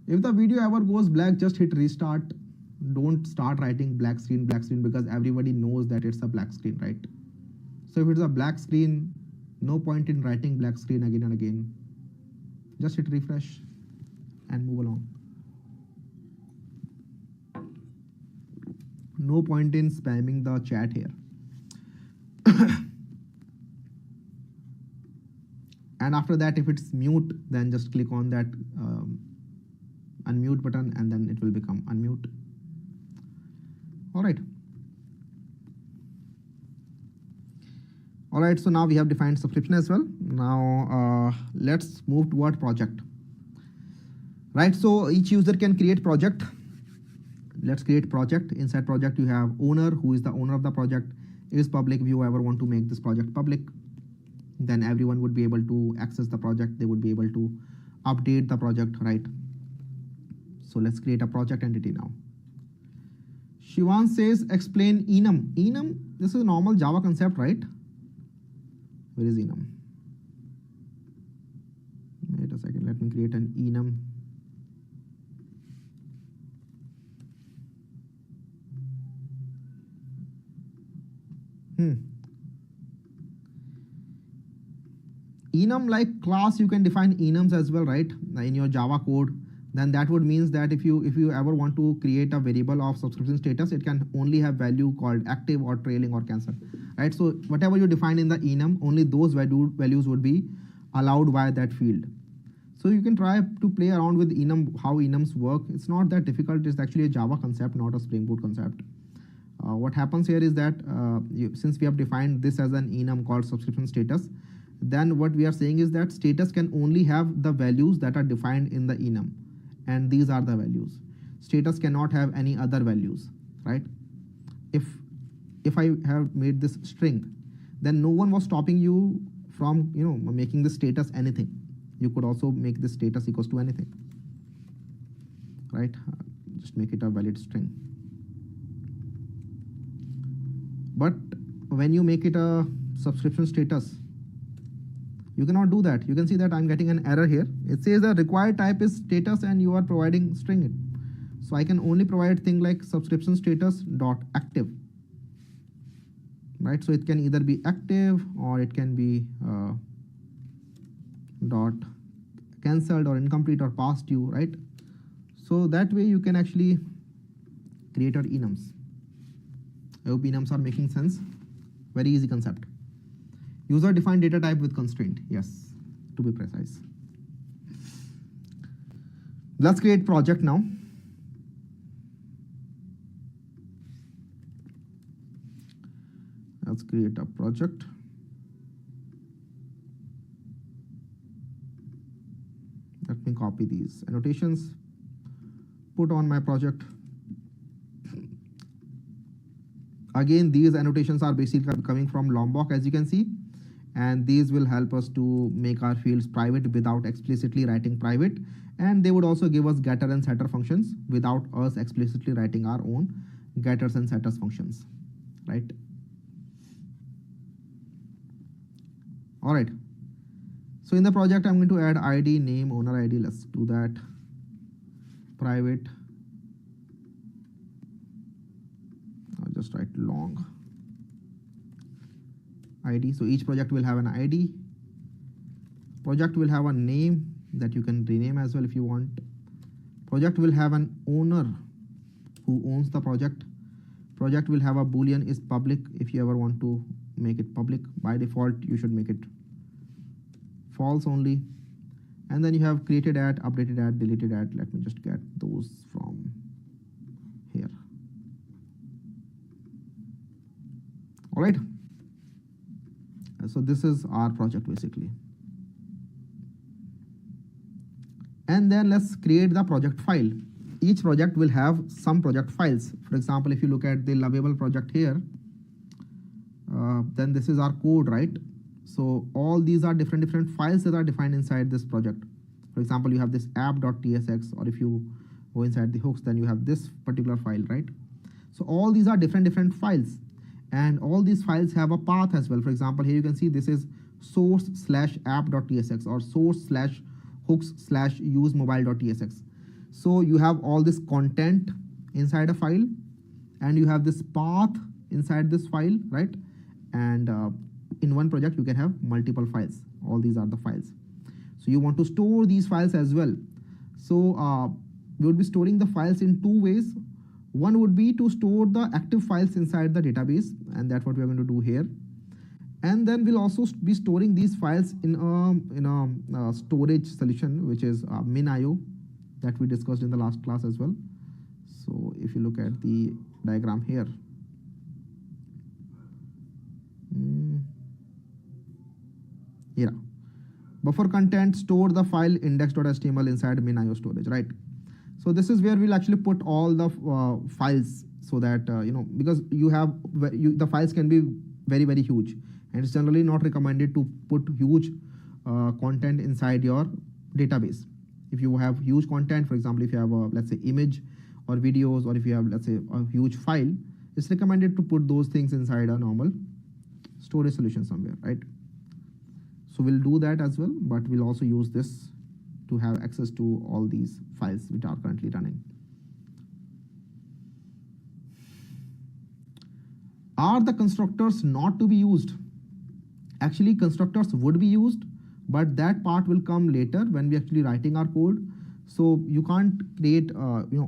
If the video ever goes black, just hit restart. Don't start writing black screen, because everybody knows that it's a black screen, right? So if it's a black screen, no point in writing black screen again and again. Just hit refresh and move along. No point in spamming the chat here. And after that, if it's mute, then just click on that unmute button and then it will become unmute. All right. All right, so now we have defined subscription as well. Now let's move toward project. Right, so each user can create project. Let's create project. Inside project, you have owner, who is the owner of the project, is public. If you ever want to make this project public, then everyone would be able to access the project. They would be able to update the project, right? So let's create a project entity now. Shivan says, explain enum. Enum, this is a normal Java concept, right? Where is enum? Wait a second, let me create an enum. Enum, like class, you can define enums as well, right? In your Java code, then that would means that if you ever want to create a variable of subscription status, it can only have value called active or trailing or cancel, right? So whatever you define in the enum, only those values would be allowed by that field. So you can try to play around with enum, how enums work. It's not that difficult. It's actually a Java concept, not a Spring Boot concept. What happens here is that since we have defined this as an enum called subscription status, then what we are saying is that status can only have the values that are defined in the enum, and these are the values. Status cannot have any other values, right? If I have made this string, then no one was stopping you from making the status anything. You could also make this status equals to anything, right? Just make it a valid string. But when you make it a subscription status, you cannot do that. You can see that I'm getting an error here. It says the required type is status and you are providing string. So I can only provide thing like subscription status dot active, right? So it can either be active or it can be dot cancelled or incomplete or past due, right? So that way you can actually create your enums. I hope enums are making sense. Very easy concept. User defined data type with constraint. Yes, to be precise. Let's create project now. Let's create a project. Let me copy these annotations, put on my project. Again, these annotations are basically coming from Lombok, as you can see, and these will help us to make our fields private without explicitly writing private, and they would also give us getter and setter functions without us explicitly writing our own getters and setters functions, right? All right. So in the project, I'm going to add ID, name, owner ID. Let's do that. Private. I'll just write long ID. So each project will have an ID. Project will have a name that you can rename as well if you want. Project will have an owner who owns the project. Project will have a boolean is public if you ever want to make it public. By default, you should make it false only. And then you have created at, updated at, deleted at. Let me just get those from here. All right. So this is our project basically. And then let's create the project file. Each project will have some project files. For example, if you look at the Lovable project here, then this is our code, right? So all these are different files that are defined inside this project. For example, you have this app.tsx, or if you go inside the hooks, then you have this particular file, right? So all these are different files, and all these files have a path as well. For example, here you can see this is source/app.tsx or source/hooks/useMobile.tsx. So you have all this content inside a file, and you have this path inside this file, right? And in one project you can have multiple files. All these are the files. So you want to store these files as well. So we would be storing the files in two ways. One would be to store the active files inside the database, and that's what we're going to do here. And then we'll also be storing these files in a storage solution, which is MinIO, that we discussed in the last class as well. So if you look at the diagram here, yeah, buffer content store the file index.html inside MinIO storage, right? So this is where we'll actually put all the files, so that because the files can be very, very huge, and it's generally not recommended to put huge content inside your database. If you have huge content, for example, if you have let's say image or videos, or if you have, let's say, a huge file, it's recommended to put those things inside a normal storage solution somewhere, right? So we'll do that as well, but we'll also use this to have access to all these files which are currently running. Are the constructors not to be used? Actually, constructors would be used, but that part will come later when we're actually writing our code. So you can't create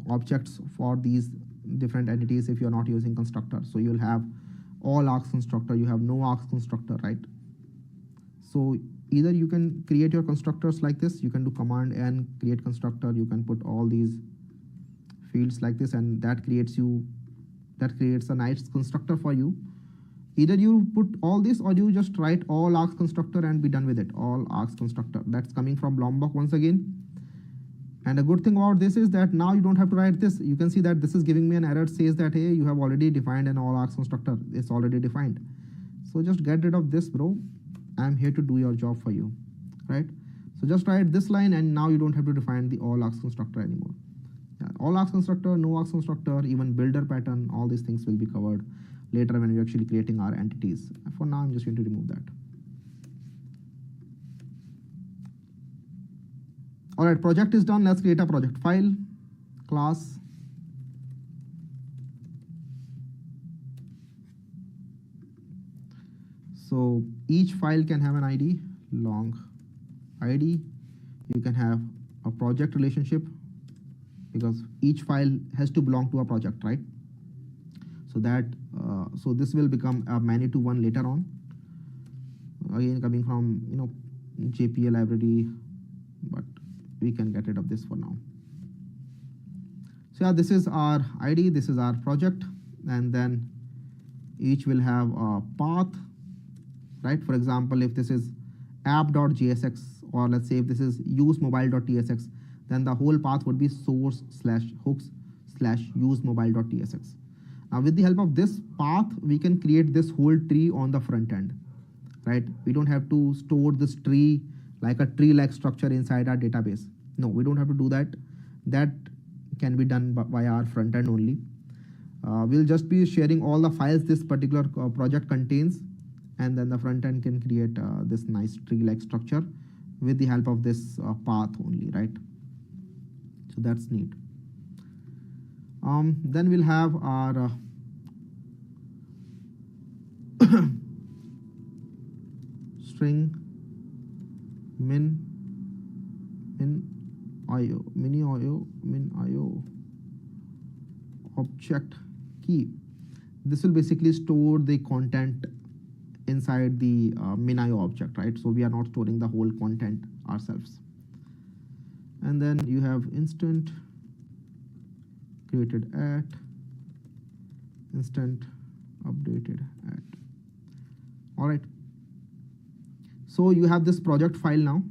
objects for these different entities if you're not using constructor. So you'll have all args constructor, you have no args constructor, right? So either you can create your constructors like this, you can do command and create constructor, you can put all these fields like this, and that creates a nice constructor for you. Either you put all this, or you just write all args constructor and be done with it. All args constructor. That's coming from Lombok once again. And a good thing about this is that now you don't have to write this. You can see that this is giving me an error, says that, hey, you have already defined an all args constructor. It's already defined. So just get rid of this, bro. I'm here to do your job for you, right? So just write this line, and now you don't have to define the all args constructor anymore. Yeah, all args constructor, no args constructor, even builder pattern, all these things will be covered later when we're actually creating our entities. For now, I'm just going to remove that. All right, project is done. Let's create a project file, class. So each file can have an ID, long ID. You can have a project relationship, because each file has to belong to a project, right? So that so this will become a many to one later on. Again, coming from JPA library, but we can get rid of this for now. So yeah, this is our ID, this is our project, and then each will have a path, right? For example, if this is app.jsx, or let's say if this is usemobile.tsx, then the whole path would be source/hooks/usemobile.tsx. Now with the help of this path, we can create this whole tree on the front end, right? We don't have to store this tree like a tree-like structure inside our database. No, we don't have to do that. That can be done by our front end only. We'll just be sharing all the files this particular project contains, and then the front end can create this nice tree-like structure with the help of this path only, right? So that's neat. Then we'll have our string min.io object key. This will basically store the content inside the min.io object, right? So we are not storing the whole content ourselves. And then you have instant created at, instant updated at. All right. So you have this project file now.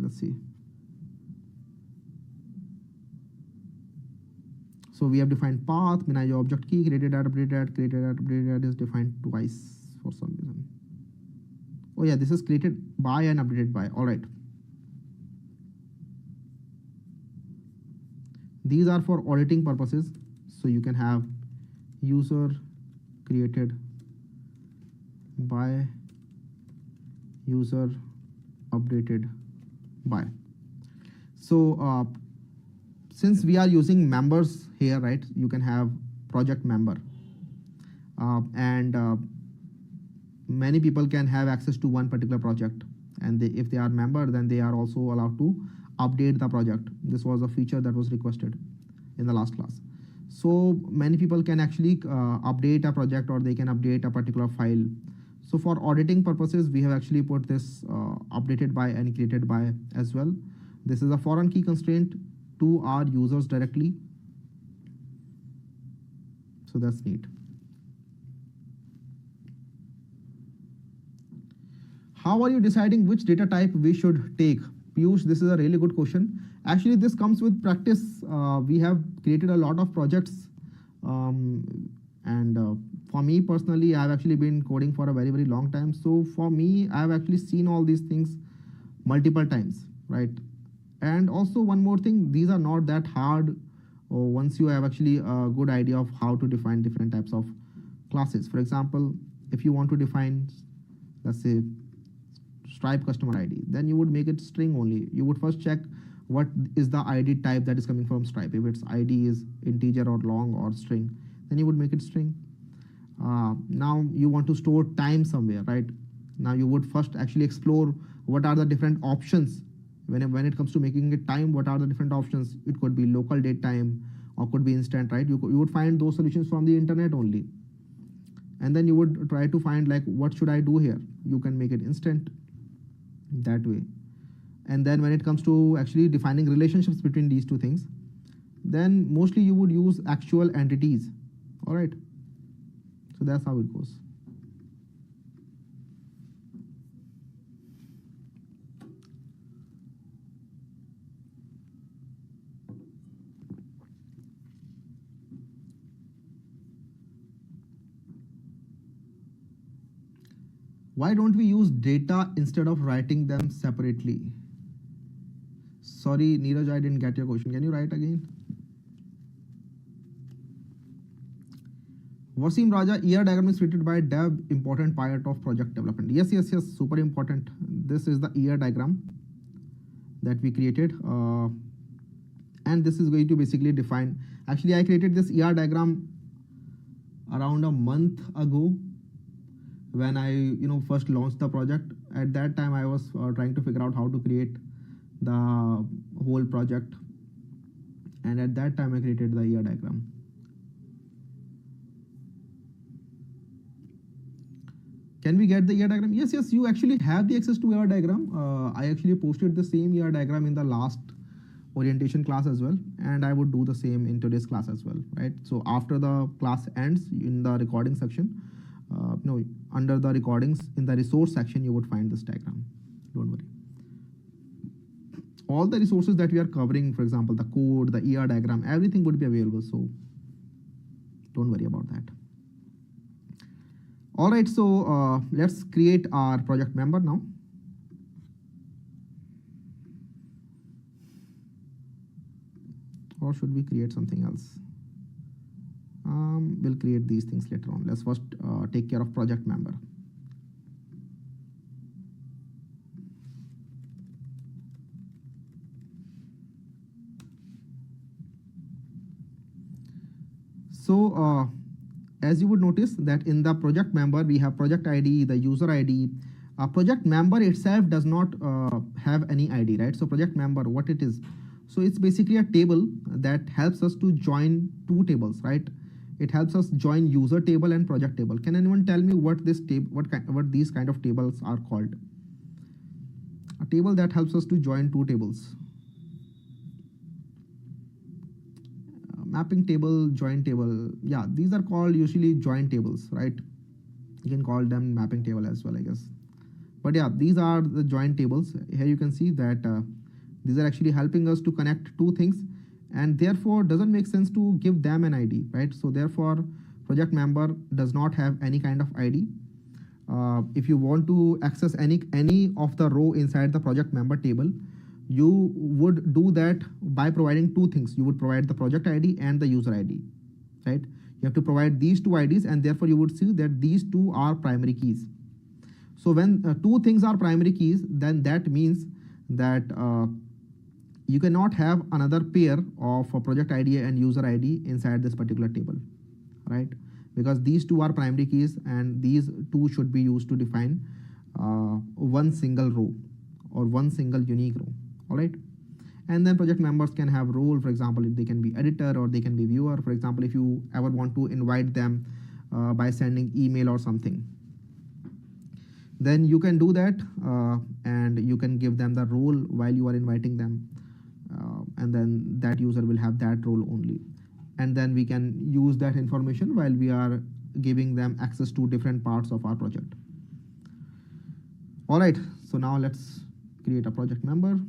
Let's see. So we have defined path, min.io object key, created at, updated at, created at, updated at is defined twice for some reason. Oh yeah, this is created by and updated by. All right. These are for auditing purposes. So you can have user created by, user updated by. So since we are using members here, right, you can have project member, and many people can have access to one particular project, and if they are member, then they are also allowed to update the project. This was a feature that was requested in the last class. So many people can actually update a project, or they can update a particular file. So for auditing purposes, we have actually put this updated by and created by as well. This is a foreign key constraint to our users directly. So that's neat. How are you deciding which data type we should take? Piyush, this is a really good question. Actually, this comes with practice. We have created a lot of projects, and for me personally, I've actually been coding for a very, very long time. So for me, I've actually seen all these things multiple times, right? And also one more thing, these are not that hard once you have actually a good idea of how to define different types of classes. For example, if you want to define, let's say, Stripe customer ID, then you would make it string only. You would first check what is the ID type that is coming from Stripe. If its ID is integer or long or string, then you would make it string. Now you want to store time somewhere, right? Now you would first actually explore what are the different options. When it comes to making it time, what are the different options? It could be local date time, or could be instant, right? You would find those solutions from the internet only. And then you would try to find, like, what should I do here? You can make it instant that way. And then when it comes to actually defining relationships between these two things, then mostly you would use actual entities. All right. So that's how it goes. Why don't we use data instead of writing them separately? Sorry, Neeraj, I didn't get your question. Can you write again? Wasim Raja, ER diagram is created by dev, important part of project development. Yes, super important. This is the ER diagram that we created. And this is going to basically define, actually I created this ER diagram around a month ago when I first launched the project. At that time I was trying to figure out how to create the whole project, and at that time I created the ER diagram. Can we get the ER diagram? Yes, you actually have the access to ER diagram. I actually posted the same ER diagram in the last orientation class as well, and I would do the same in today's class as well, right? So after the class ends, in the recording section, under the recordings, in the resource section, you would find this diagram. Don't worry. All the resources that we are covering, for example, the code, the ER diagram, everything would be available. So don't worry about that. All right, so let's create our project member now. Or should we create something else? We'll create these things later on. Let's first take care of project member. So as you would notice that in the project member, we have project ID, the user ID. Project member itself does not have any ID, right? So project member, what it is? So it's basically a table that helps us to join two tables, right? It helps us join user table and project table. Can anyone tell me what this table, what these kind of tables are called? A table that helps us to join two tables. Mapping table, join table. Yeah, these are called usually join tables, right? You can call them mapping table as well, I guess. But yeah, these are the join tables. Here you can see that these are actually helping us to connect two things, and therefore doesn't make sense to give them an ID, right? So therefore project member does not have any kind of ID. If you want to access any of the row inside the project member table, you would do that by providing two things. You would provide the project ID and the user ID, right? You have to provide these two IDs, and therefore you would see that these two are primary keys. So when two things are primary keys, then that means that you cannot have another pair of a project ID and user ID inside this particular table, right? Because these two are primary keys and these two should be used to define one single row or one single unique row, all right? And then project members can have role. For example, if they can be editor or they can be viewer. For example, if you ever want to invite them by sending email or something, then you can do that, and you can give them the role while you are inviting them, and then that user will have that role only, and then we can use that information while we are giving them access to different parts of our project. All right, so now let's create a project member.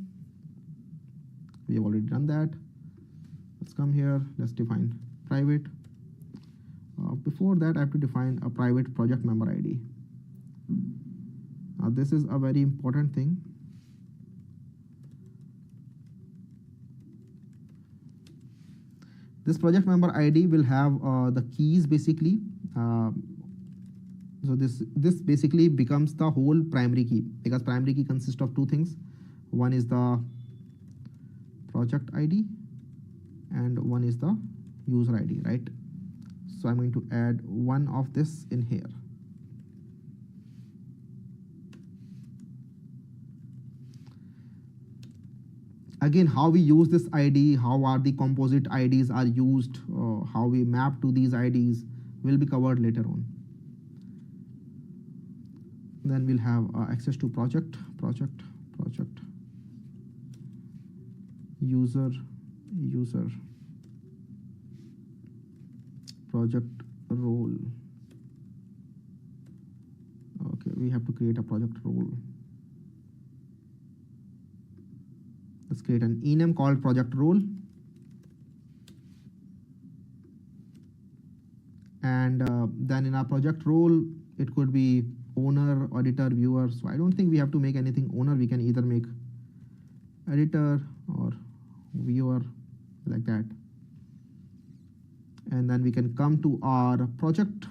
We have already done that. Let's come here, let's define private. Before that, I have to define a private project member ID. This is a very important thing. This project member ID will have the keys basically. So this basically becomes the whole primary key, because primary key consists of two things. One is the project ID and one is the user ID, right? So I'm going to add one of this in here. Again, how we use this ID, how are the composite IDs are used, how we map to these IDs will be covered later on. Then we'll have access to project, user, project role. Okay, we have to create a project role. Let's create an enum called project role. And then in our project role, it could be owner, editor, viewer. So I don't think we have to make anything owner. We can either make editor or viewer like that. And then we can come to our project.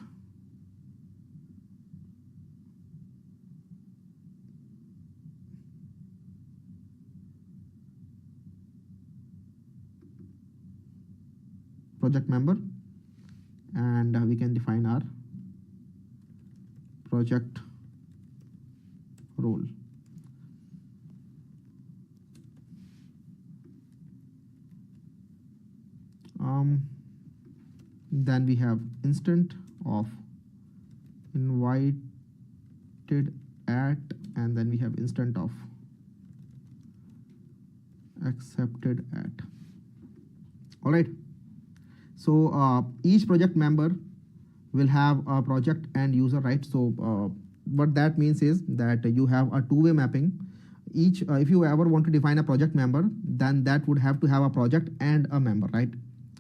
Project member, and we can define our project role. Then we have instant of invited at, and then we have instant of accepted at. All right. So each project member will have a project and user, right? So what that means is that you have a two-way mapping. Each, if you ever want to define a project member, then that would have to have a project and a member, right?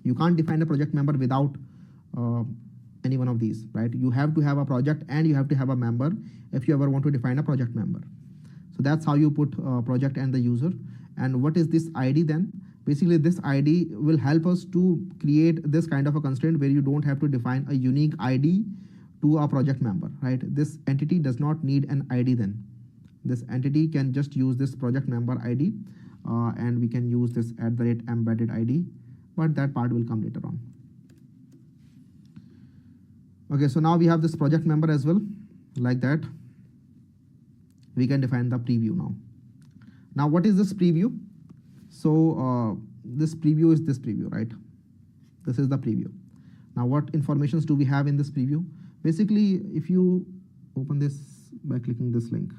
You can't define a project member without any one of these, right? You have to have a project and you have to have a member if you ever want to define a project member. So that's how you put project and the user. And what is this ID then? Basically, this ID will help us to create this kind of a constraint where you don't have to define a unique ID to a project member, right? This entity does not need an ID then. This entity can just use this project member ID, and we can use this @embedded ID, but that part will come later on. Okay, so now we have this project member as well, like that. We can define the preview now. Now, what is this preview? So this preview is this preview, right? This is the preview. Now, what informations do we have in this preview? Basically, if you open this by clicking this link,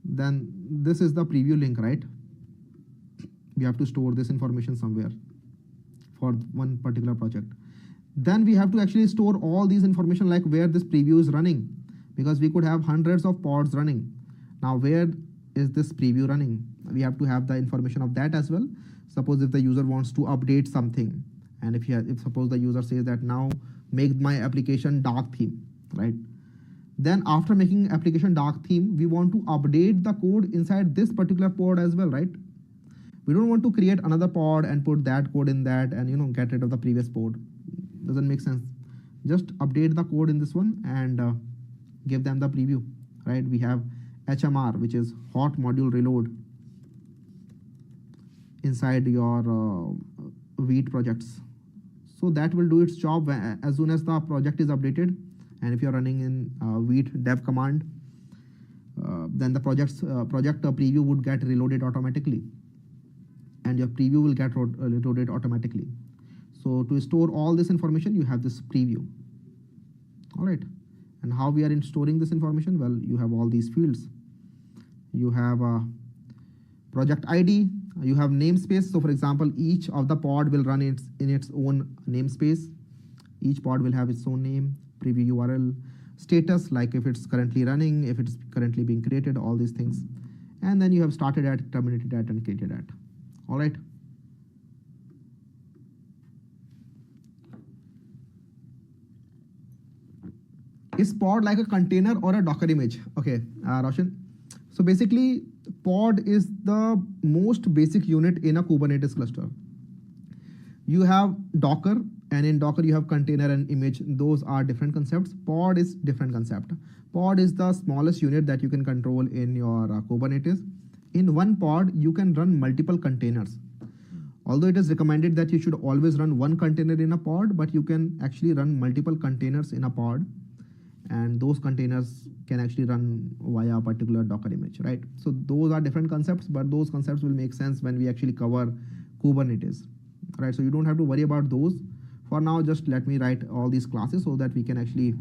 then this is the preview link, right? We have to store this information somewhere for one particular project. Then we have to actually store all these information, like where this preview is running, because we could have hundreds of pods running. Now, where is this preview running? We have to have the information of that as well. Suppose if the user wants to update something, and if suppose the user says that now make my application dark theme, right? Then after making application dark theme, we want to update the code inside this particular pod as well, right? We don't want to create another pod and put that code in that and get rid of the previous pod. Doesn't make sense. Just update the code in this one and give them the preview, right? We have HMR, which is hot module reload. inside your Vite projects. So that will do its job as soon as the project is updated. And if you're running in Vite dev command, then the project preview would get reloaded automatically, and your preview will get reloaded automatically. So to store all this information, you have this preview. All right. And how we are in storing this information? Well, you have all these fields. You have a project ID, you have namespace. So for example, each of the pod will run in its own namespace. Each pod will have its own name, preview URL, status, like if it's currently running, if it's currently being created, all these things. And then you have started at, terminated at, and created at. All right. Is pod like a container or a Docker image? Okay, Roshan. So basically, pod is the most basic unit in a Kubernetes cluster. You have Docker, and in Docker you have container and image. Those are different concepts. Pod is different concept. Pod is the smallest unit that you can control in your Kubernetes. In one pod, you can run multiple containers. Although it is recommended that you should always run one container in a pod, but you can actually run multiple containers in a pod. And those containers can actually run via a particular Docker image, right? So those are different concepts, but those concepts will make sense when we actually cover Kubernetes, right? So you don't have to worry about those. For now, just let me write all these classes so that we can actually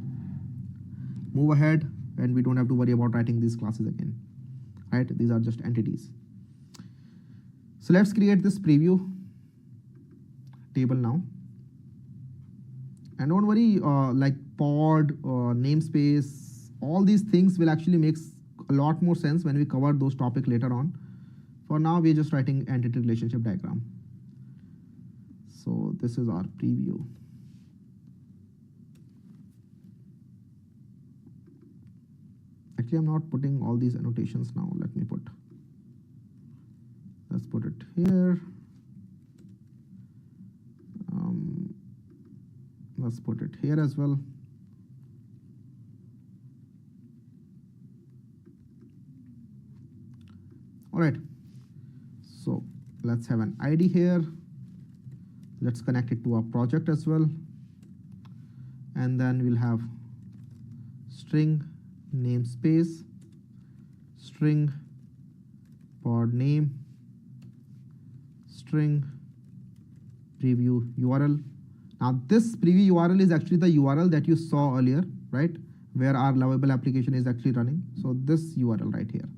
move ahead and we don't have to worry about writing these classes again, right? These are just entities. So let's create this preview table now. And don't worry, like pod, namespace, all these things will actually make a lot more sense when we cover those topics later on. For now, we're just writing entity relationship diagram. So this is our preview. Actually, I'm not putting all these annotations now. Let's put it here. Let's put it here as well. All right. So let's have an ID here. Let's connect it to our project as well. And then we'll have string namespace, string pod name, string preview URL. Now this preview URL is actually the URL that you saw earlier, right? Where our lovable application is actually running. So this URL right here.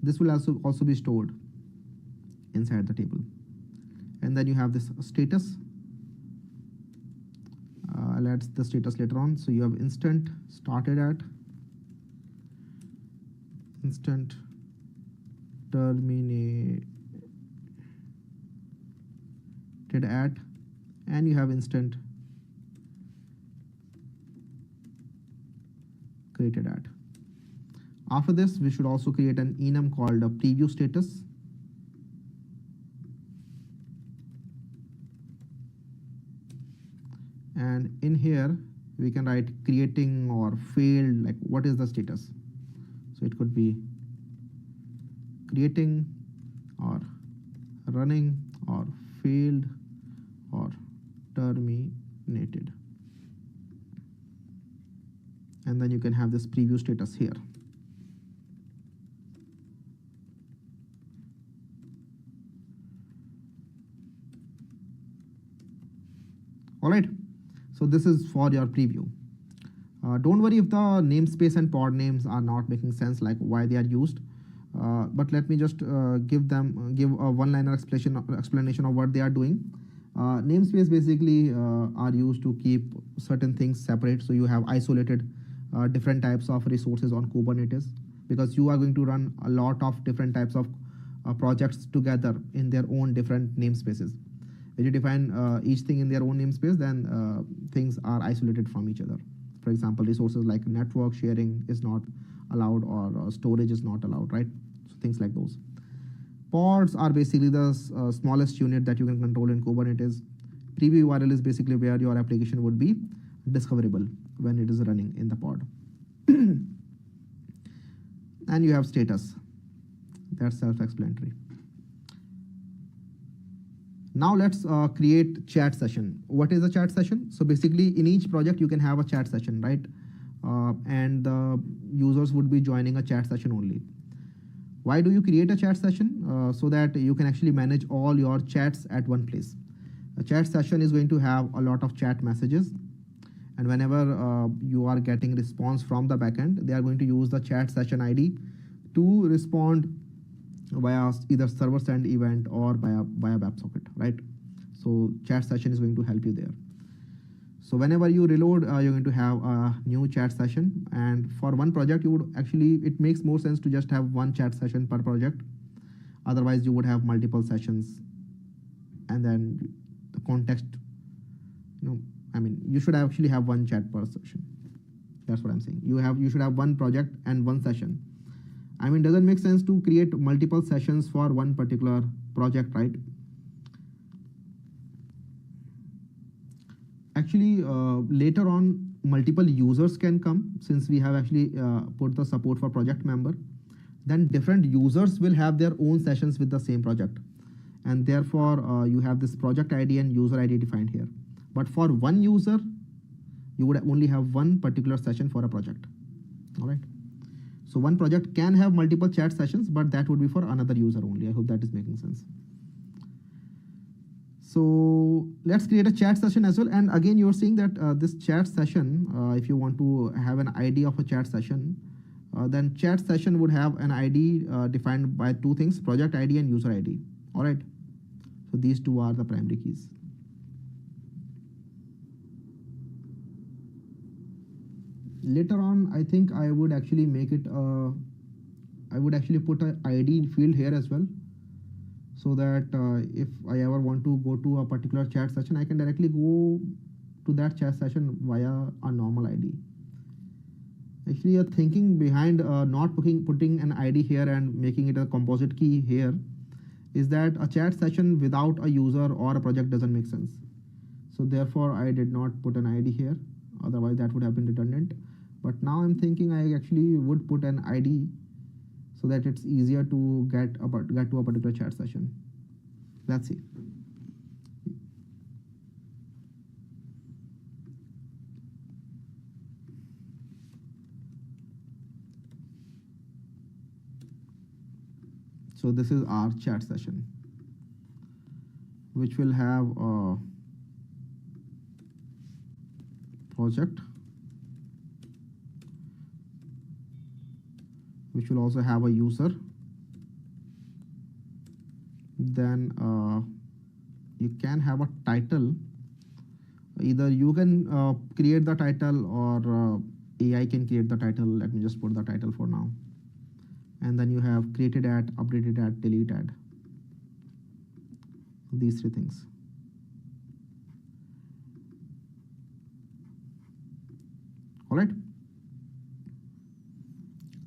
This will also be stored inside the table. And then you have this status. I'll add the status later on. So you have instant started at, instant terminated at, and you have instant created at. After this, we should also create an enum called a preview status. And in here, we can write creating or failed, like what is the status. So it could be creating or running or failed or terminated. And then you can have this preview status here. All right. So this is for your preview. Don't worry if the namespace and pod names are not making sense, like why they are used. But let me just give a one-liner explanation of what they are doing. Namespace basically are used to keep certain things separate. So you have isolated different types of resources on Kubernetes, because you are going to run a lot of different types of projects together in their own different namespaces. When you define each thing in their own namespace, then things are isolated from each other. For example, resources like network sharing is not allowed, or storage is not allowed, right? So things like those. Pods are basically the smallest unit that you can control in Kubernetes. Preview URL is basically where your application would be discoverable when it is running in the pod. And you have status. That's self-explanatory. Now let's create chat session. What is a chat session? So basically in each project you can have a chat session, right? And the users would be joining a chat session only. Why do you create a chat session? So that you can actually manage all your chats at one place. A chat session is going to have a lot of chat messages, and whenever you are getting response from the backend, they are going to use the chat session ID to respond via either server send event or via WebSocket, right? So chat session is going to help you there. So whenever you reload, you're going to have a new chat session, and for one project you would actually, it makes more sense to just have one chat session per project. Otherwise you would have multiple sessions, and then the context, I mean, you should actually have one chat per session. That's what I'm saying. You should have one project and one session. I mean, doesn't make sense to create multiple sessions for one particular project, right? Actually, later on, multiple users can come, since we have actually put the support for project member. Then different users will have their own sessions with the same project. And therefore, you have this project ID and user ID defined here. But for one user, you would only have one particular session for a project. All right. So one project can have multiple chat sessions, but that would be for another user only. I hope that is making sense. So let's create a chat session as well. And again, you're seeing that this chat session, if you want to have an ID of a chat session, then chat session would have an ID defined by two things, project ID and user ID. All right. So these two are the primary keys. Later on, I think I would actually make it, I would actually put an ID field here as well, so that if I ever want to go to a particular chat session, I can directly go to that chat session via a normal ID. Actually, a thinking behind not putting an ID here and making it a composite key here is that a chat session without a user or a project doesn't make sense. So therefore, I did not put an ID here. Otherwise, that would have been redundant. But now I'm thinking I actually would put an ID so that it's easier to get to a particular chat session. Let's see. So this is our chat session, which will have a project, which will also have a user. Then you can have a title. Either you can create the title or AI can create the title. Let me just put the title for now. And then you have created at, updated at, delete at. These three things. All right.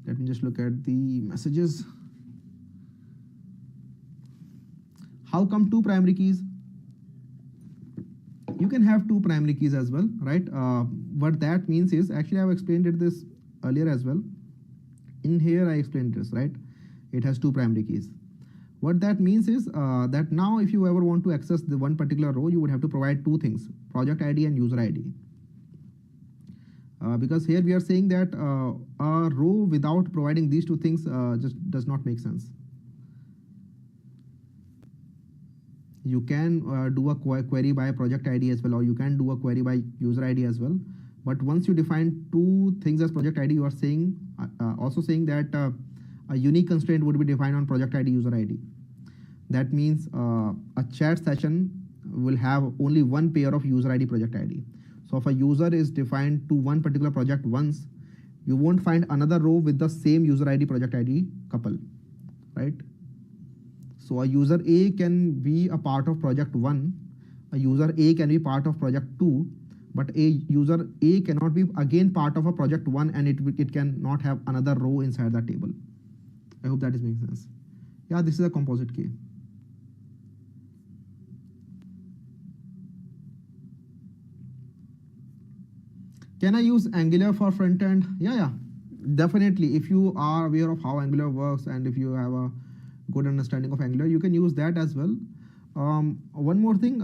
Let me just look at the messages. How come two primary keys? You can have two primary keys as well, right? What that means is, actually I've explained this earlier as well. In here I explained this, right? It has two primary keys. What that means is that now if you ever want to access the one particular row, you would have to provide two things, project ID and user ID. Because here we are saying that a row without providing these two things just does not make sense. You can do a query by project ID as well, or you can do a query by user ID as well. But once you define two things as project ID, you are saying also saying that a unique constraint would be defined on project ID, user ID. That means a chat session will have only one pair of user ID, project ID. So if a user is defined to one particular project once, you won't find another row with the same user ID, project ID couple, right? So a user A can be a part of project 1, a user A can be part of project 2, but a user A cannot be again part of a project 1, and it cannot have another row inside that table. I hope that is making sense. Yeah, this is a composite key. Can I use Angular for front end? Yeah, definitely. If you are aware of how Angular works and if you have a good understanding of Angular, you can use that as well. One more thing,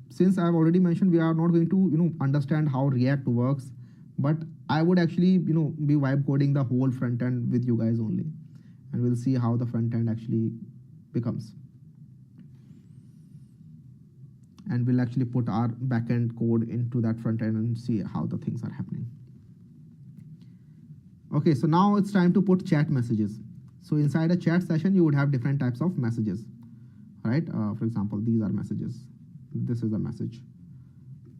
since I've already mentioned, we are not going to understand how React works, but I would actually be vibe coding the whole front end with you guys only, and we'll see how the front end actually becomes. And we'll actually put our backend code into that front end and see how the things are happening. Okay, so now it's time to put chat messages. So inside a chat session, you would have different types of messages, right? For example, these are messages. This is a message.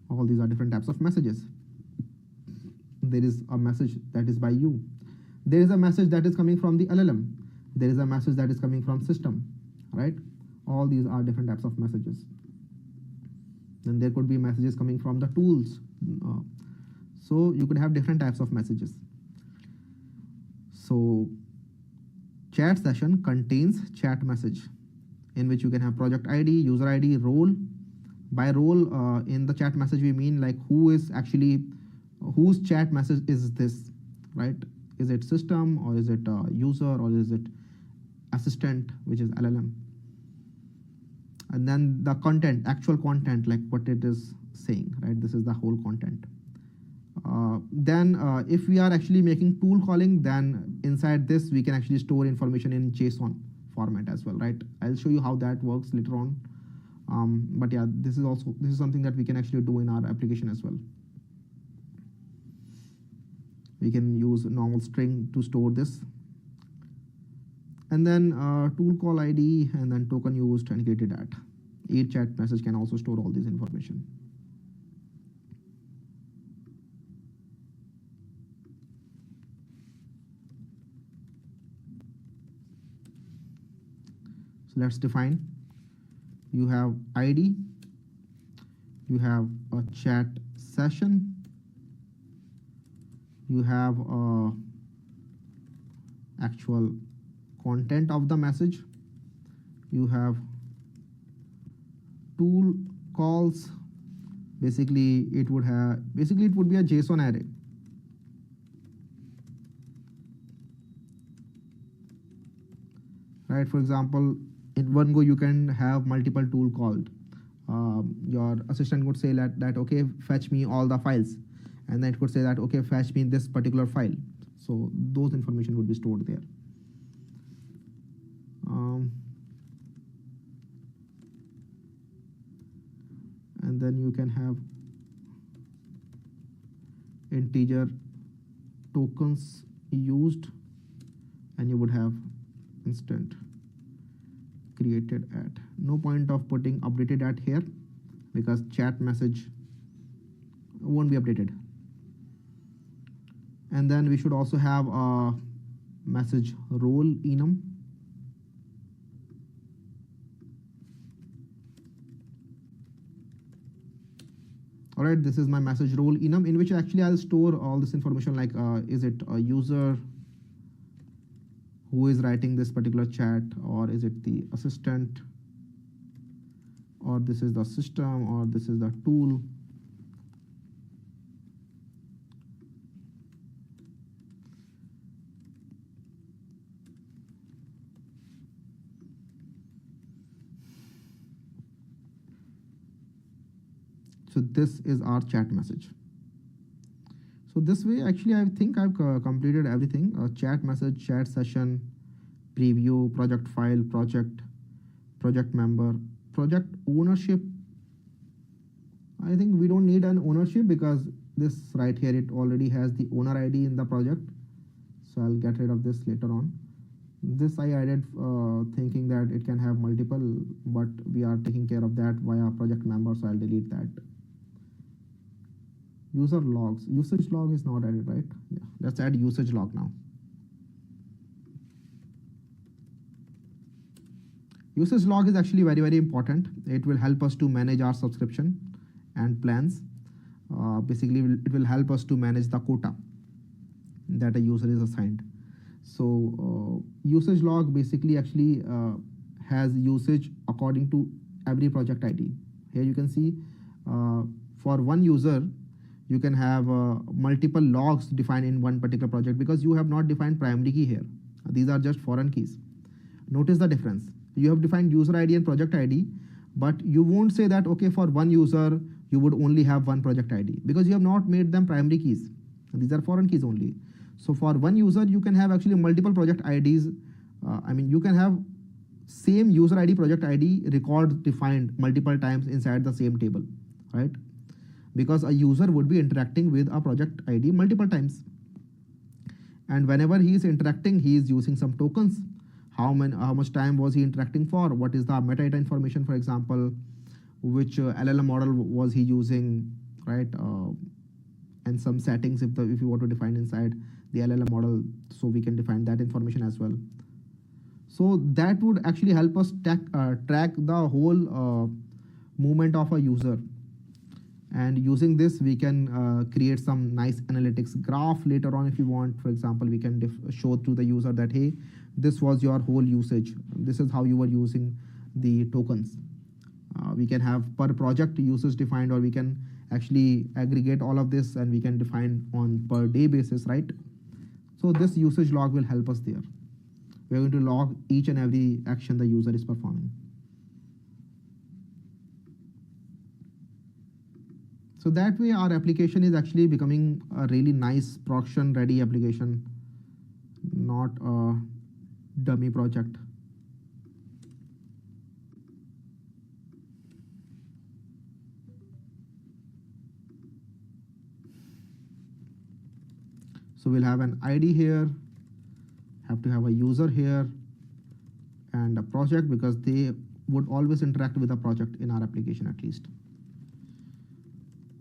All these are different types of messages. There is a message that is by you. There is a message that is coming from the LLM. There is a message that is coming from system, right? All these are different types of messages. Then there could be messages coming from the tools. So you could have different types of messages. So chat session contains chat message, in which you can have project ID, user ID, role. By role, in the chat message, we mean like whose chat message is this, right? Is it system, or is it user, or is it assistant, which is LLM? And then the content, actual content, like what it is saying, right? This is the whole content. Then if we are actually making tool calling, then inside this, we can actually store information in JSON format as well, right? I'll show you how that works later on. But yeah, this is something that we can actually do in our application as well. We can use normal string to store this. And then tool call ID, and then token used and created at. Each chat message can also store all this information. So let's define. You have ID, you have a chat session, you have actual content of the message, you have tool calls. Basically it would be a JSON array. Right, for example, in one go you can have multiple tool called. Your assistant would say that okay, fetch me all the files, and then it could say that okay, fetch me this particular file. So those information would be stored there. And then you can have integer tokens used, and you would have instant created at. No point of putting updated at here, because chat message won't be updated. And then we should also have a message role enum. All right, this is my message role enum, in which actually I'll store all this information, like is it a user who is writing this particular chat, or is it the assistant, or this is the system, or this is the tool. So this is our chat message. So this way, actually, I think I've completed everything. Chat message, chat session, preview, project file, project member, project ownership. I think we don't need an ownership, because this right here, it already has the owner ID in the project. So I'll get rid of this later on. This I added thinking that it can have multiple, but we are taking care of that via project member, so I'll delete that. User logs, usage log is not added, right? Yeah, let's add usage log now. Usage log is actually very, very important. It will help us to manage our subscription and plans. Basically, it will help us to manage the quota that a user is assigned. So usage log basically actually has usage according to every project ID. Here you can see for one user, you can have multiple logs defined in one particular project, because you have not defined primary key here. These are just foreign keys. Notice the difference. You have defined user ID and project ID, But you won't say that, okay, for one user, you would only have one project ID because you have not made them primary keys. These are foreign keys only. So for one user, you can have actually multiple project IDs. You can have same user ID, project ID record defined multiple times inside the same table, right? Because a user would be interacting with a project ID multiple times. And whenever he is interacting, he is using some tokens. How much time was he interacting for? What is the metadata information, for example? Which LLM model was he using, right? And some settings if you want to define inside the LLM model, so we can define that information as well. So that would actually help us track the whole movement of a user. And using this, we can create some nice analytics graph later on if you want. For example, we can show to the user that, hey, this was your whole usage. This is how you were using the tokens. We can have per project usage defined, or we can actually aggregate all of this and we can define on per day basis, right? So this usage log will help us there. We're going to log each and every action the user is performing. So that way our application is actually becoming a really nice production ready application, not a dummy project. So we'll have an ID here, have to have a user here, and a project, because they would always interact with a project in our application at least.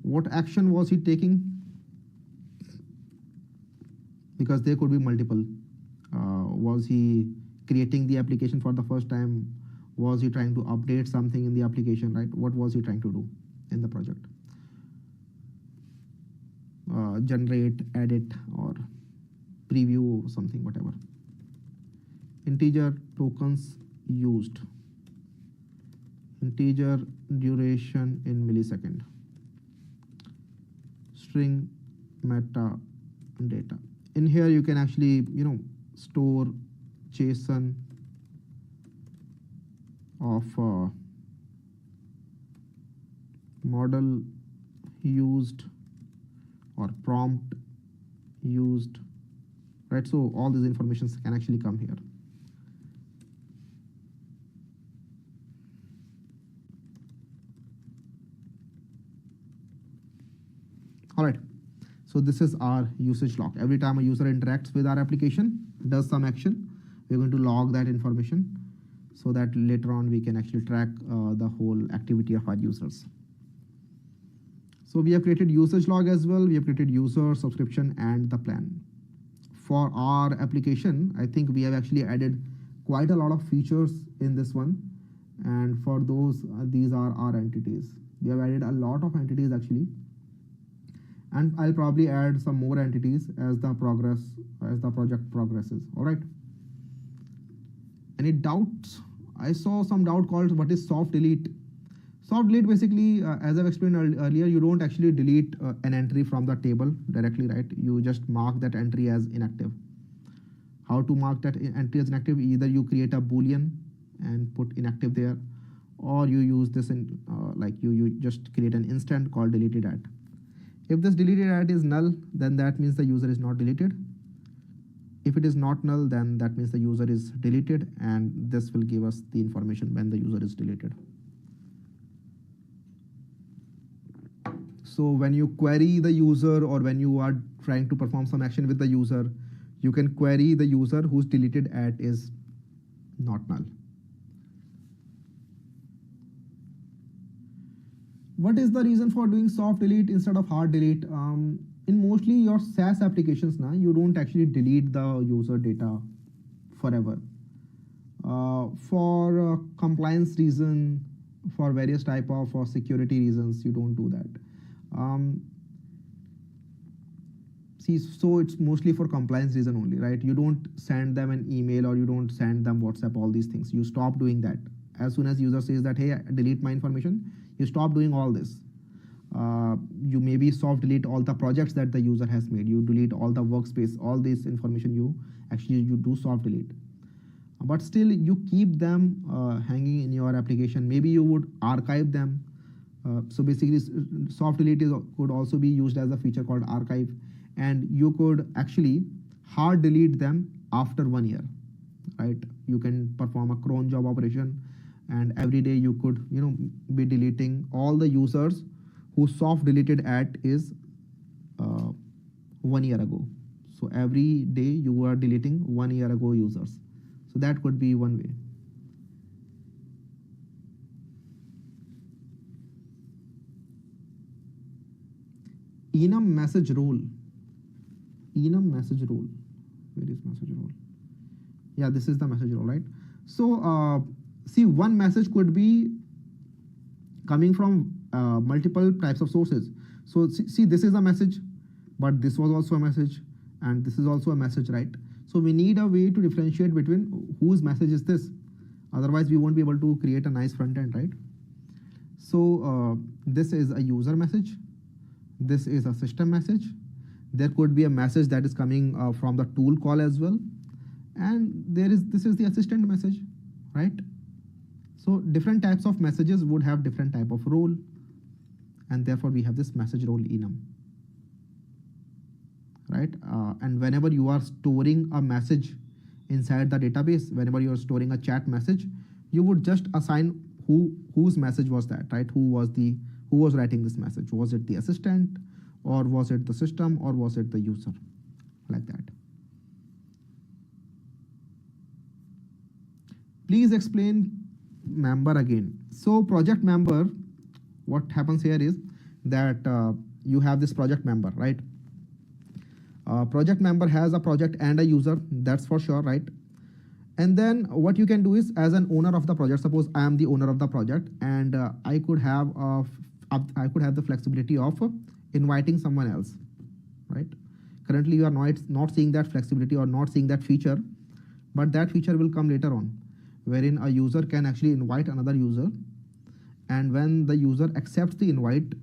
What action was he taking? Because there could be multiple. Was he creating the application for the first time? Was he trying to update something in the application, right? What was he trying to do in the project? Generate, edit, or preview something, whatever. Integer tokens used. Integer duration in millisecond. String meta data. In here you can actually store JSON of model used or prompt used, right? So all these informations can actually come here. All right, so this is our usage log. Every time a user interacts with our application, does some action, we're going to log that information so that later on we can actually track the whole activity of our users. So we have created usage log as well. We have created user, subscription, and the plan. For our application, I think we have actually added quite a lot of features in this one. And for those, these are our entities. We have added a lot of entities actually. And I'll probably add some more entities as the project progresses. All right. Any doubts? I saw some doubt called what is soft delete. Soft delete basically, as I've explained earlier, you don't actually delete an entry from the table directly, right? You just mark that entry as inactive. How to mark that entry as inactive? Either you create a boolean and put inactive there, or you use this in you just create an instant called deleted at. If this deleted at is null, then that means the user is not deleted. If it is not null, then that means the user is deleted, and this will give us the information when the user is deleted. So when you query the user, or when you are trying to perform some action with the user, you can query the user whose deleted at is not null. What is the reason for doing soft delete instead of hard delete? In mostly your SaaS applications now, you don't actually delete the user data forever. For compliance reason, for various type of security reasons, you don't do that. So it's mostly for compliance reason only, right? You don't send them an email, or you don't send them WhatsApp, all these things. You stop doing that. As soon as user says that, hey, delete my information, you stop doing all this. You maybe soft delete all the projects that the user has made. You delete all the workspace, all this information you do soft delete. but still you keep them hanging in your application. Maybe you would archive them. So basically, soft delete could also be used as a feature called archive, and you could actually hard delete them after 1 year, right? You can perform a cron job operation, and every day you could be deleting all the users who soft deleted at is 1 year ago. So every day you are deleting 1 year ago users. So that could be one way. Enum message rule. Enum message rule. Where is message rule? Yeah, this is the message rule, right? So see, one message could be coming from multiple types of sources. So see, this is a message, but this was also a message, and this is also a message, right? So we need a way to differentiate between whose message is this. Otherwise, we won't be able to create a nice front end, right? So this is a user message. This is a system message. There could be a message that is coming from the tool call as well. And this is the assistant message, right? So different types of messages would have different type of role. And therefore, we have this message role enum, right? And whenever you are storing a message inside the database, whenever you are storing a chat message, you would just assign whose message was that, right? Who was writing this message? Was it the assistant, or was it the system, or was it the user? Like that. Please explain member again. So project member, what happens here is that you have this project member, right? Project member has a project and a user, that's for sure, right? And then what you can do is, as an owner of the project, suppose I am the owner of the project, and I could have the flexibility of inviting someone else, right? Currently, you are not seeing that flexibility or not seeing that feature, but that feature will come later on, wherein a user can actually invite another user, and when the user accepts the invite,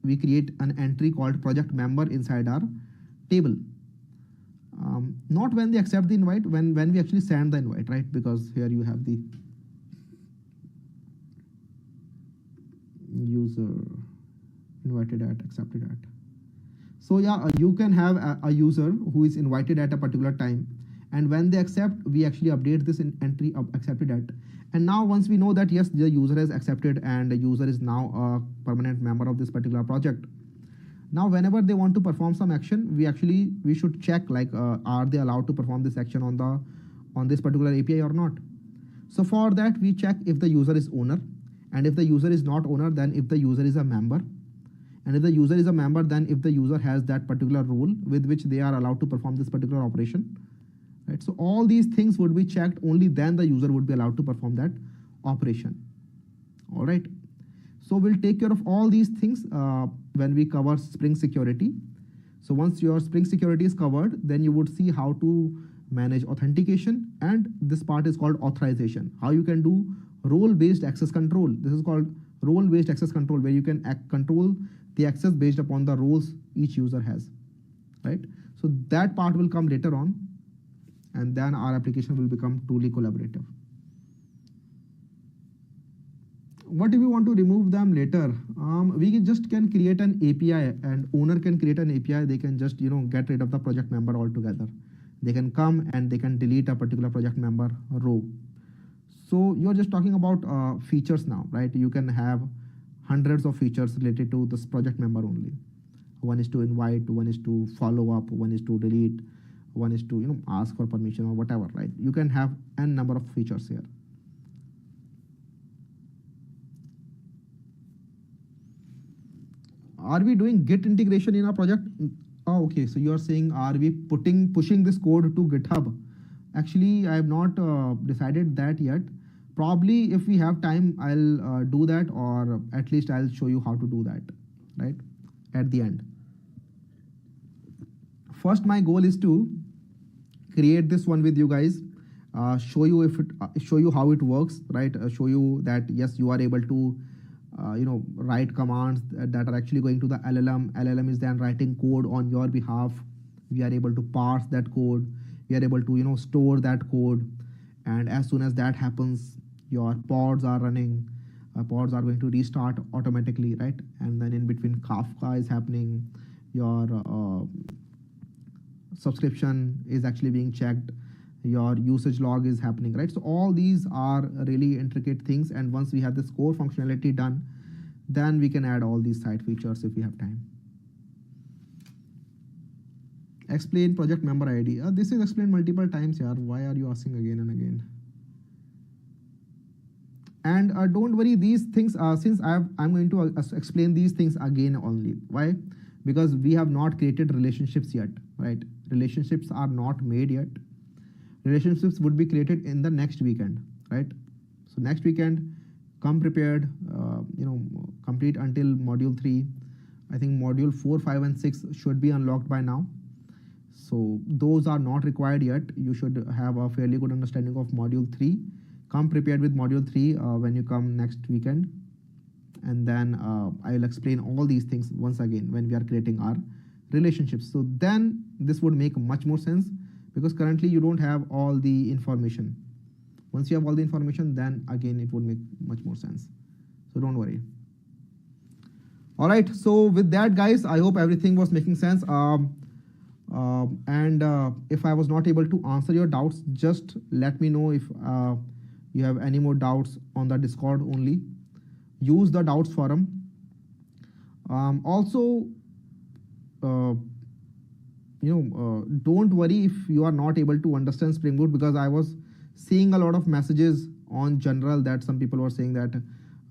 we create an entry called project member inside our table. Not when they accept the invite, when we actually send the invite, right? Because here you have the user invited at, accepted at. So yeah, you can have a user who is invited at a particular time, and when they accept, we actually update this in entry of accepted at. And now once we know that yes, the user has accepted and the user is now a permanent member of this particular project, now whenever they want to perform some action, we should check like are they allowed to perform this action on this particular API or not. So for that, we check if the user is owner, and if the user is not owner, then if the user is a member, and if the user is a member, then if the user has that particular role with which they are allowed to perform this particular operation, right? So all these things would be checked, only then the user would be allowed to perform that operation. All right. So we'll take care of all these things when we cover Spring Security. So once your Spring Security is covered, then you would see how to manage authentication, and this part is called authorization. How you can do role-based access control. This is called role-based access control, where you can control the access based upon the roles each user has, right? So that part will come later on, and then our application will become truly collaborative. What if you want to remove them later? We just can create an API, and owner can create an API. They can just get rid of the project member altogether. They can come and they can delete a particular project member row. So you're just talking about features now, right? You can have hundreds of features related to this project member only. One is to invite, one is to follow up, one is to delete, one is to ask for permission or whatever, right? You can have n number of features here. Are we doing Git integration in our project? Oh, okay. So you are saying, are we pushing this code to GitHub? Actually, I have not decided that yet. Probably if we have time, I'll do that, or at least I'll show you how to do that, right? At the end. First, my goal is to create this one with you guys, show you how it works, right? Show you that yes, you are able to write commands that are actually going to the LLM. LLM is then writing code on your behalf. We are able to parse that code. We are able to store that code, And as soon as that happens, your pods are running, pods are going to restart automatically, right? And then in between, Kafka is happening, your subscription is actually being checked, your usage log is happening, right? So all these are really intricate things, and once we have this core functionality done, then we can add all these side features if we have time. Explain project member ID. This is explained multiple times, yaar. Why are you asking again and again? And don't worry, these things, since I'm going to explain these things again only. Why? Because we have not created relationships yet, right? Relationships are not made yet. Relationships would be created in the next weekend, right? So next weekend, come prepared, complete until module 3. I think module 4, 5, and 6 should be unlocked by now. So those are not required yet. You should have a fairly good understanding of module 3. Come prepared with module 3 when you come next weekend. And then I will explain all these things once again when we are creating our relationships. So then this would make much more sense, because currently you don't have all the information. Once you have all the information, then again it would make much more sense. So don't worry. All right, so with that, guys, I hope everything was making sense. If I was not able to answer your doubts, just let me know if you have any more doubts on the Discord only. Use the doubts forum. Don't worry if you are not able to understand Spring Boot, because I was seeing a lot of messages on general that some people were saying that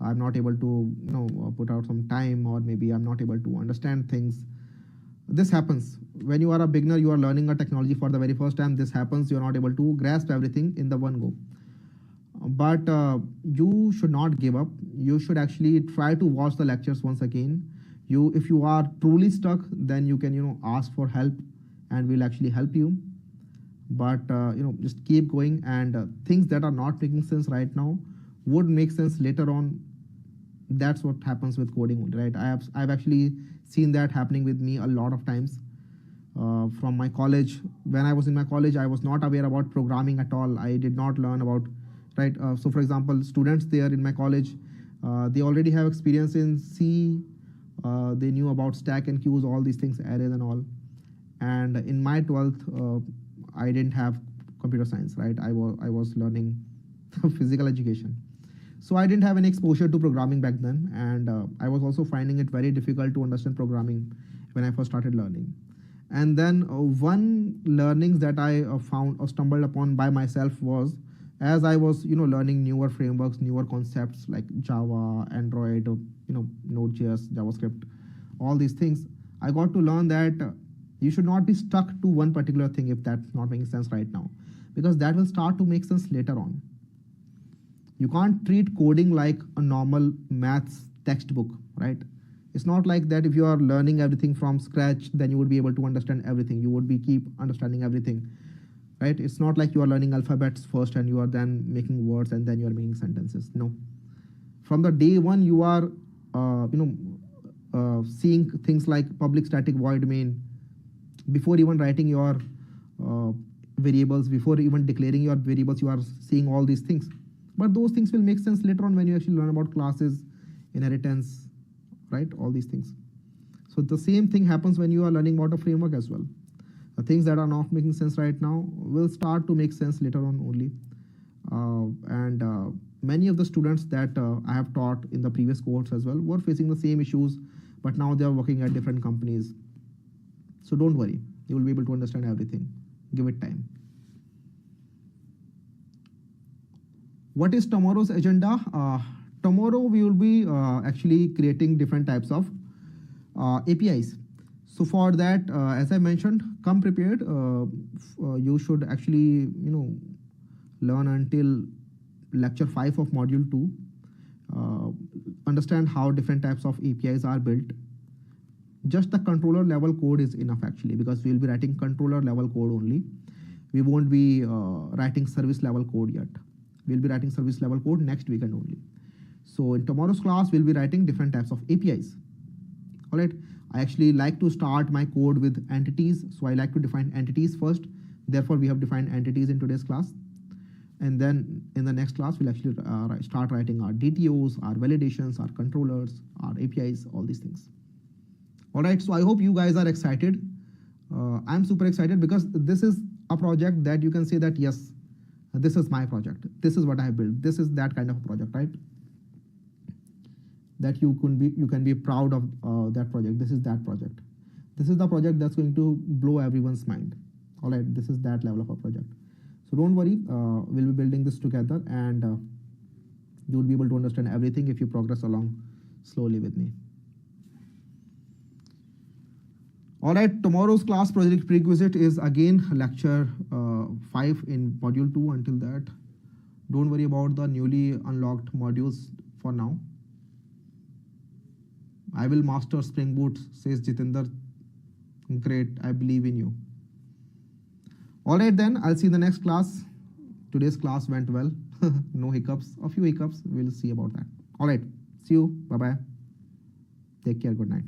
I'm not able to put out some time, or maybe I'm not able to understand things. This happens when you are a beginner, you are learning a technology for the very first time. This happens, you're not able to grasp everything in the one go. But you should not give up. You should actually try to watch the lectures once again. If you are truly stuck, then you can ask for help, and we'll actually help you. But just keep going, and things that are not making sense right now would make sense later on. That's what happens with coding, right? I've actually seen that happening with me a lot of times. From my college, when I was in my college, I was not aware about programming at all. I did not learn about, right? So for example, students there in my college, they already have experience in C. They knew about stack and queues, all these things, arrays and all. And in my 12th, I didn't have computer science, right? I was learning physical education. So I didn't have any exposure to programming back then. And I was also finding it very difficult to understand programming when I first started learning. And then one learnings that I found or stumbled upon by myself was, as I was learning newer frameworks, newer concepts like Java, Android, Node.js, JavaScript, all these things, I got to learn that you should not be stuck to one particular thing if that's not making sense right now, because that will start to make sense later on. You can't treat coding like a normal maths textbook, right? It's not like that. If you are learning everything from scratch, then you would be able to understand everything. You would be keep understanding everything, right? It's not like you are learning alphabets first and you are then making words and then you are making sentences. No. From the day one, you are seeing things like public static void main. Before even writing your variables, before even declaring your variables, you are seeing all these things. But those things will make sense later on when you actually learn about classes, inheritance, right? All these things. So the same thing happens when you are learning about a framework as well. The things that are not making sense right now will start to make sense later on only. Many of the students that I have taught in the previous cohorts as well were facing the same issues, but now they are working at different companies. So don't worry, you will be able to understand everything. Give it time. What is tomorrow's agenda? Tomorrow we will be actually creating different types of APIs. So for that, as I mentioned, come prepared. You should actually learn until lecture 5 of module 2. Understand how different types of APIs are built. Just the controller level code is enough actually, because we'll be writing controller level code only. We won't be writing service level code yet. We'll be writing service level code next weekend only. So in tomorrow's class, we'll be writing different types of APIs. All right. I actually like to start my code with entities. So I like to define entities first. Therefore, we have defined entities in today's class. And then in the next class, we'll actually start writing our DTOs, our validations, our controllers, our APIs, all these things. All right, so I hope you guys are excited. I'm super excited because this is a project that you can say that, yes, this is my project. This is what I built. This is that kind of a project, right? That you can be proud of that project. This is that project. This is the project that's going to blow everyone's mind. All right, this is that level of a project. So don't worry, we'll be building this together, and you will be able to understand everything if you progress along slowly with me. All right, tomorrow's class project prerequisite is again lecture 5 in module 2. Until that, don't worry about the newly unlocked modules for now. I will master Spring Boot, says Jitinder. Great, I believe in you. All right, then I'll see you in the next class. Today's class went well. No hiccups, a few hiccups. We'll see about that. All right, see you. Bye-bye. Take care. Good night.